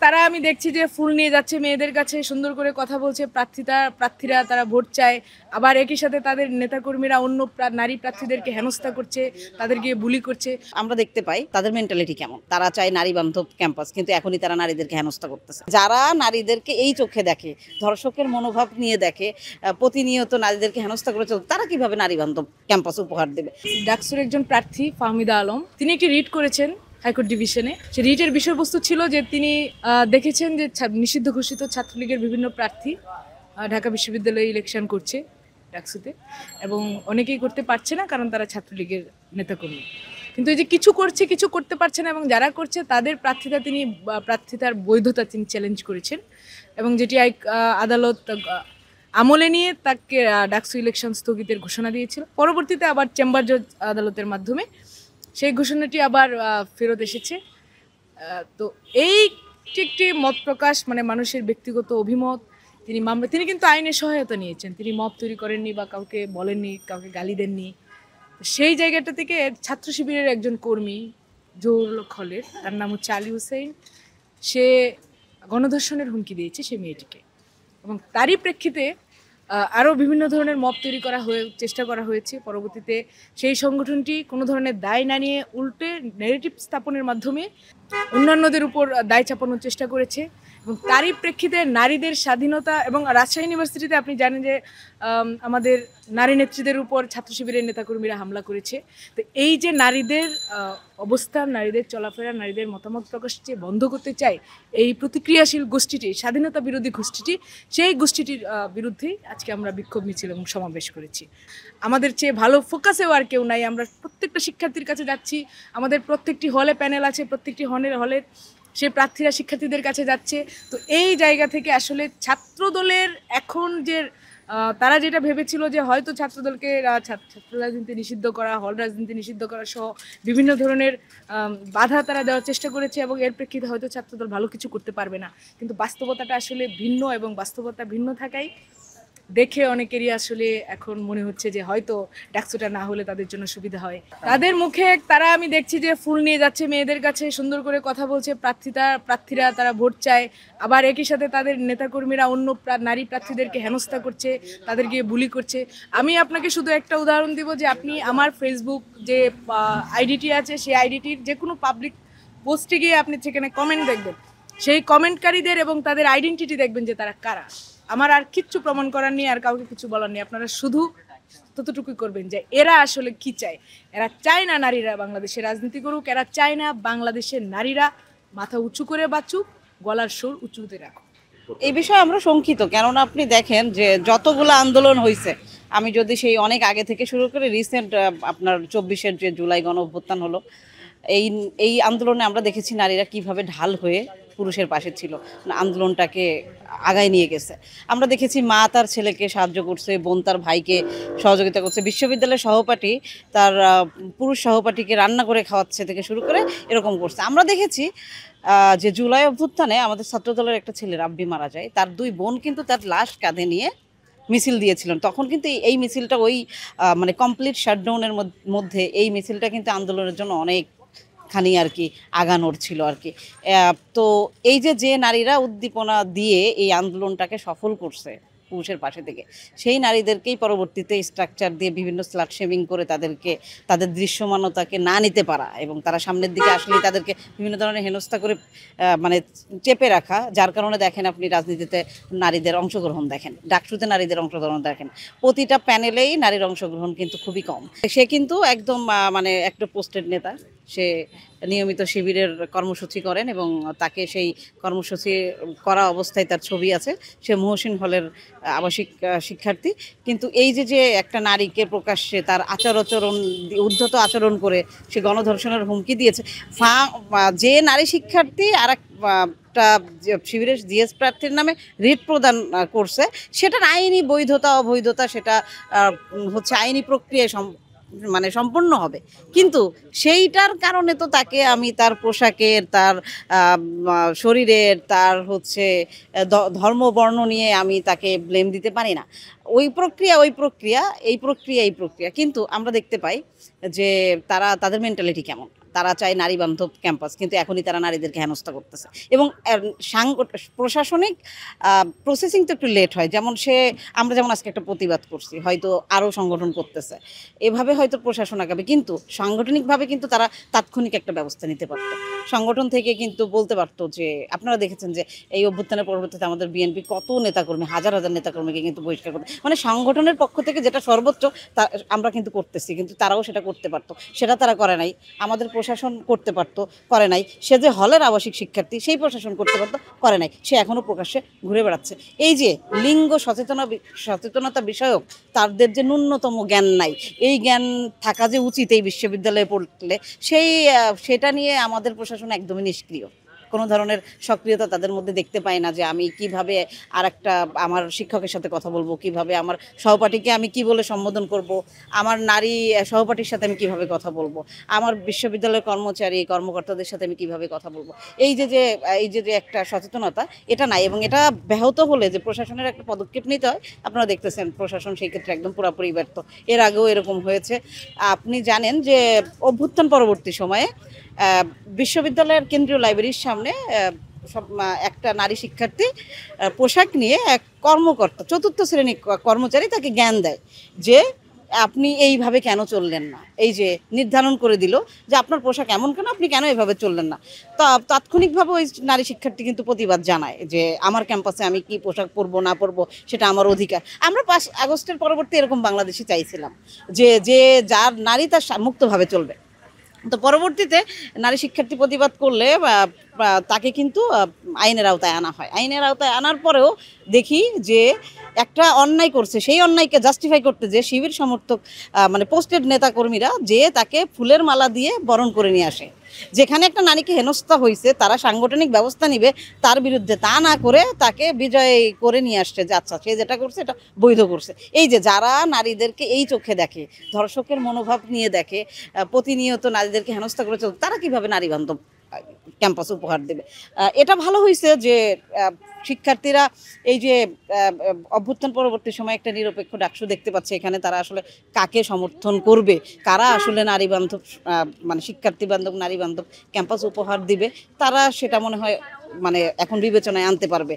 তারা আমি দেখছি যে ফুল নিয়ে যাচ্ছে মেয়েদের কাছে, সুন্দর করে কথা বলছে, প্রার্থীরা তারা ভোট চায়। আবার একই সাথে তাদের নেতাকর্মীরা অন্য নারী প্রার্থীদেরকে হেনস্থা করছে, তাদেরকে বুলি করছে। আমরা দেখতে পাই তাদের মেন্টালিটি কেমন। তারা চায় নারী বান্ধব ক্যাম্পাস, কিন্তু এখনই তারা নারীদেরকে হেনস্থা করতেছে। যারা নারীদেরকে এই চোখে দেখে, ধর্ষকের মনোভাব নিয়ে দেখে, প্রতিনিয়ত নারীদেরকে হেনস্থা করে চলছে, তারা কিভাবে নারী বান্ধব ক্যাম্পাস উপহার দেবে? ডাকসুর একজন প্রার্থী ফাহমিদা আলম, তিনি একটি রিট করেছেন হাইকোর্ট ডিভিশনে। সে রিটের বিষয়বস্তু ছিল যে তিনি দেখেছেন যে নিষিদ্ধ ঘোষিত ছাত্রলীগের বিভিন্ন প্রার্থী ঢাকা বিশ্ববিদ্যালয়ে ইলেকশন করছে ডাকসুতে, এবং অনেকেই করতে পারছে না কারণ তারা ছাত্রলীগের নেতাকর্মী। কিন্তু এই যে কিছু করছে, কিছু করতে পারছে না, এবং যারা করছে তাদের প্রার্থিতার বৈধতা তিনি চ্যালেঞ্জ করেছেন, এবং যেটি আদালত আমলে নিয়ে তাকে ডাকসু ইলেকশন স্থগিতের ঘোষণা দিয়েছিল। পরবর্তীতে আবার চেম্বার জজ আদালতের মাধ্যমে সেই ঘোষণাটি আবার ফেরত এসেছে। তো এই একটি মত প্রকাশ, মানে মানুষের ব্যক্তিগত অভিমত। তিনি কিন্তু আইনের সহায়তা নিয়েছেন, তিনি মত তৈরি করেননি বা কাউকে বলেননি, কাউকে গালি দেননি। সেই জায়গাটা থেকে ছাত্র শিবিরের একজন কর্মী জহুরুল হলের, তার নাম হচ্ছে আলী হুসেইন, সে গণধর্ষণের হুমকি দিয়েছে সে মেয়েটিকে, এবং তারই প্রেক্ষিতে আরও বিভিন্ন ধরনের মব তৈরি চেষ্টা করা হয়েছে। পরবর্তীতে সেই সংগঠনটি কোনো ধরনের দায় না নিয়ে উল্টে নেগেটিভ স্থাপনের মাধ্যমে অন্যান্যদের উপর দায় চাপানোর চেষ্টা করেছে, এবং তারই প্রেক্ষিতে নারীদের স্বাধীনতা, এবং রাজশাহী ইউনিভার্সিটিতে আপনি জানেন যে আমাদের নারী নেত্রীদের উপর ছাত্র শিবিরের নেতাকর্মীরা হামলা করেছে। তো এই যে নারীদের অবস্থান, নারীদের চলাফেরা, নারীদের মতামত প্রকাশ যে বন্ধ করতে চায় এই প্রতিক্রিয়াশীল গোষ্ঠীটি, স্বাধীনতা বিরোধী গোষ্ঠীটি, সেই গোষ্ঠীটির বিরুদ্ধেই আজকে আমরা বিক্ষোভ মিছিল এবং সমাবেশ করেছি। আমাদের চেয়ে ভালো ফোকাসেও আর কেউ নাই। আমরা প্রত্যেকটা শিক্ষার্থীর কাছে যাচ্ছি, আমাদের প্রত্যেকটি হলে প্যানেল আছে, প্রত্যেকটি হলের সে প্রার্থীরা শিক্ষার্থীদের কাছে যাচ্ছে। তো এই জায়গা থেকে আসলে ছাত্রদলের এখন যে তারা যেটা ভেবেছিল যে হয়তো ছাত্রদলকে ছাত্র রাজনীতি নিষিদ্ধ করা, হল রাজনীতি নিষিদ্ধ করা সহ বিভিন্ন ধরনের বাধা তারা দেওয়ার চেষ্টা করেছে, এবং এর প্রেক্ষিতে হয়তো ছাত্রদল ভালো কিছু করতে পারবে না। কিন্তু বাস্তবতাটা আসলে ভিন্ন, এবং বাস্তবতা ভিন্ন থাকায় দেখে অনেকেরই আসলে এখন মনে হচ্ছে যে হয়তো ডাকসুটা না হলে তাদের জন্য সুবিধা হয়। তাদের মুখে তারা আমি দেখছি যে ফুল নিয়ে যাচ্ছে মেয়েদের কাছে, সুন্দর করে কথা বলছে, প্রার্থীরা তারা ভোট চায়। আবার একই সাথে তাদের নেতাকর্মীরা অন্য নারী প্রার্থীদেরকে হেনস্থা করছে, তাদেরকে বুলি করছে। আমি আপনাকে শুধু একটা উদাহরণ দিব যে আপনি আমার ফেসবুক যে আইডিটি আছে, সেই আইডিটির যে কোনো পাবলিক পোস্টে গিয়ে আপনি সেখানে কমেন্ট দেখবেন, সেই কমেন্টকারীদের এবং তাদের আইডেন্টিটি দেখবেন যে তারা কারা। আমার আর কিচ্ছু প্রমাণ করার নেই, আর কাউকে কিছু বলার নেই। আপনারা শুধু ততটুকুই করবেন যে এরা আসলে কি চায়। এরা চায় না নারীরা বাংলাদেশে রাজনীতি করুক, এরা চায় না বাংলাদেশের নারীরা মাথা উঁচু করে বাঁচুক, গলার সুর উঁচুতে রাখুক। এই বিষয়ে আমরা শঙ্কিত, কেননা আপনি দেখেন যে যতগুলো আন্দোলন হয়েছে, আমি যদি সেই অনেক আগে থেকে শুরু করে রিসেন্ট আপনার 24-এর যে জুলাই গণ অভ্যুত্থান হলো, এই এই আন্দোলনে আমরা দেখেছি নারীরা কিভাবে ঢাল হয়ে পুরুষের পাশে ছিল, আন্দোলনটাকে আগায় নিয়ে গেছে। আমরা দেখেছি মা তার ছেলেকে সাহায্য করছে, বোন তার ভাইকে সহযোগিতা করছে, বিশ্ববিদ্যালয়ের সহপাঠী তার পুরুষ সহপাঠীকে রান্না করে খাওয়াচ্ছে থেকে শুরু করে এরকম করছে। আমরা দেখেছি যে জুলাই অভ্যুত্থানে আমাদের ছাত্রদলের একটা ছেলে রাব্বি মারা যায়, তার দুই বোন কিন্তু তার লাশ কাঁধে নিয়ে মিছিল দিয়েছিলেন। তখন কিন্তু এই মিছিলটা ওই মানে কমপ্লিট শাটডাউনের মধ্যে এই মিছিলটা কিন্তু আন্দোলনের জন্য অনেকখানি আর কি আগানোর ছিল আর কি। তো এই যে নারীরা উদ্দীপনা দিয়ে এই আন্দোলনটাকে সফল করছে পুরুষের পাশে থেকে, সেই নারীদেরকেই পরবর্তীতে স্ট্রাকচার দিয়ে বিভিন্ন স্লাট শেমিং করে তাদের দৃশ্যমানতাকে না নিতে পারা, এবং তারা সামনের দিকে আসলে তাদেরকে বিভিন্ন ধরনের হেনস্থা করে মানে চেপে রাখা, যার কারণে দেখেন আপনি রাজনীতিতে নারীদের অংশগ্রহণ দেখেন, ডাকসুতে নারীদের অংশগ্রহণ দেখেন, প্রতিটা প্যানেলেই নারীর অংশগ্রহণ কিন্তু খুবই কম। সে কিন্তু একদম মানে একটা পোস্টেড নেতা, সে নিয়মিত শিবিরের কর্মসূচি করেন, এবং তাকে সেই কর্মসূচি করা অবস্থায় তার ছবি আছে। সে মহসিন হলের আবাসিক শিক্ষার্থী। কিন্তু এই যে একটা নারীকে প্রকাশ্যে তার আচরণ উদ্ধত আচরণ করে সে গণধর্ষণের হুমকি দিয়েছে, যে নারী শিক্ষার্থী আর একটা শিবিরের জিএস প্রার্থীর নামে রিট প্রদান করছে, সেটার আইনি বৈধতা অবৈধতা সেটা হচ্ছে আইনি প্রক্রিয়ায় মানে সম্পূর্ণ হবে। কিন্তু সেইটার কারণে তো তাকে আমি তার পোশাকের, তার শরীরের, তার হচ্ছে ধর্ম বর্ণ নিয়ে আমি তাকে ব্লেম দিতে পারি না। ওই প্রক্রিয়া এই প্রক্রিয়া। কিন্তু আমরা দেখতে পাই যে তাদের মেন্টালিটি কেমন। তারা চায় নারী বান্ধব ক্যাম্পাস, কিন্তু এখনই তারা নারীদেরকে হেনস্থা করতেছে। এবং প্রশাসনিক প্রসেসিং তো একটু লেট হয়, যেমন আমরা যেমন আজকে একটা প্রতিবাদ করছি, হয়তো আরও সংগঠন করতেছে, এভাবে হয়তো প্রশাসন আগাবে, কিন্তু সাংগঠনিকভাবে কিন্তু তারা তাৎক্ষণিক একটা ব্যবস্থা নিতে পারতো। সংগঠন থেকে কিন্তু বলতে পারতো যে, আপনারা দেখেছেন যে এই অভ্যুত্থানের পরবর্তীতে আমাদের বিএনপি কত নেতাকর্মী, হাজার হাজার নেতাকর্মীকে কিন্তু বহিষ্কার করতে, মানে সংগঠনের পক্ষ থেকে যেটা সর্বোচ্চ তা আমরা কিন্তু করতেছি, কিন্তু তারাও সেটা করতে পারতো, সেটা তারা করে নাই। আমাদের প্রশাসন করতে পারতো, করে নাই। সে যে হলের আবাসিক শিক্ষার্থী, সেই প্রশাসন করতে পারতো, করে নাই। সে এখনও প্রকাশ্যে ঘুরে বেড়াচ্ছে। এই যে লিঙ্গ সচেতনতা বিষয়ক তাদের যে ন্যূনতম জ্ঞান নাই, এই জ্ঞান থাকা যে উচিত এই বিশ্ববিদ্যালয়ে পড়লে, সেটা নিয়ে আমাদের প্রশাসন একদমই নিষ্ক্রিয়। কোনো ধরনের সক্রিয়তা তাদের মধ্যে দেখতে পাই না, যে আমি কিভাবে আমার শিক্ষকের সাথে কথা বলবো, কিভাবে আমার সহপাঠীকে আমি কি বলে সম্বোধন করব, আমার নারী সহপাঠীর সাথে আমি কিভাবে কথা বলবো, আমার বিশ্ববিদ্যালয়ের কর্মকর্তাদের সাথে আমি কিভাবে কথা বলবো। এই যে একটা সচেতনতা, এটা নাই। এবং এটা ব্যাহত হলে যে প্রশাসনের একটা পদক্ষেপ নিতে হয়, আপনারা দেখতেছেন প্রশাসন সেই ক্ষেত্রে একদম পুরোপুরি ব্যর্থ। এর আগেও এরকম হয়েছে। আপনি জানেন যে অভ্যুত্থান পরবর্তী সময়ে বিশ্ববিদ্যালয়ের কেন্দ্রীয় লাইব্রেরির সামনে একটা নারী শিক্ষার্থী পোশাক নিয়ে এক কর্মকর্তা, চতুর্থ শ্রেণী কর্মচারী, তাকে জ্ঞান দেয় যে আপনি এইভাবে কেন চললেন না। এই যে নির্ধারণ করে দিল যে আপনার পোশাক এমন কেন, আপনি কেন এভাবে চললেন না। তাৎক্ষণিকভাবে ওই নারী শিক্ষার্থী কিন্তু প্রতিবাদ জানায় যে আমার ক্যাম্পাসে আমি কি পোশাক পরবো না পরবো সেটা আমার অধিকার। আমরা ৫ আগস্টের পরবর্তী এরকম বাংলাদেশে চাইছিলাম, যে যার নারী তার মুক্তভাবে চলবে। তো পরবর্তীতে নারী শিক্ষার্থী প্রতিবাদ করলে তাকে কিন্তু আইনের আওতায় আনা হয়। আইনের আওতায় আনার পরেও দেখি যে একটা অন্যায় করছে, সেই অন্যায়কে জাস্টিফাই করতে যে শিবির সমর্থক মানে পোস্টেড নেতাকর্মীরা যে তাকে ফুলের মালা দিয়ে বরণ করে নিয়ে আসে। যেখানে একটা নারীকে হেনস্থা হয়েছে, তারা সাংগঠনিক ব্যবস্থা নিবে তার বিরুদ্ধে, তা না করে তাকে বিজয় করে নিয়ে আসছে যে আচ্ছা সে যেটা করছে এটা বৈধ করছে। এই যে যারা নারীদেরকে এই চোখে দেখে, ধর্ষকের মনোভাব নিয়ে দেখে, প্রতিনিয়ত নারীদেরকে হেনস্থা করে চলছে, তারা কিভাবে নারী বান্ধব ক্যাম্পাস উপহার দেবে। এটা ভালো হয়েছে যে শিক্ষার্থীরা এই যে অভ্যুত্থান পরবর্তী সময় একটা নিরপেক্ষ ডাকসু দেখতে পাচ্ছে, এখানে তারা আসলে কাকে সমর্থন করবে, কারা আসলে নারী বান্ধব মানে শিক্ষার্থী বান্ধব নারী বান্ধব ক্যাম্পাস উপহার দিবে, তারা সেটা মনে হয় মানে এখন বিবেচনায় আনতে পারবে।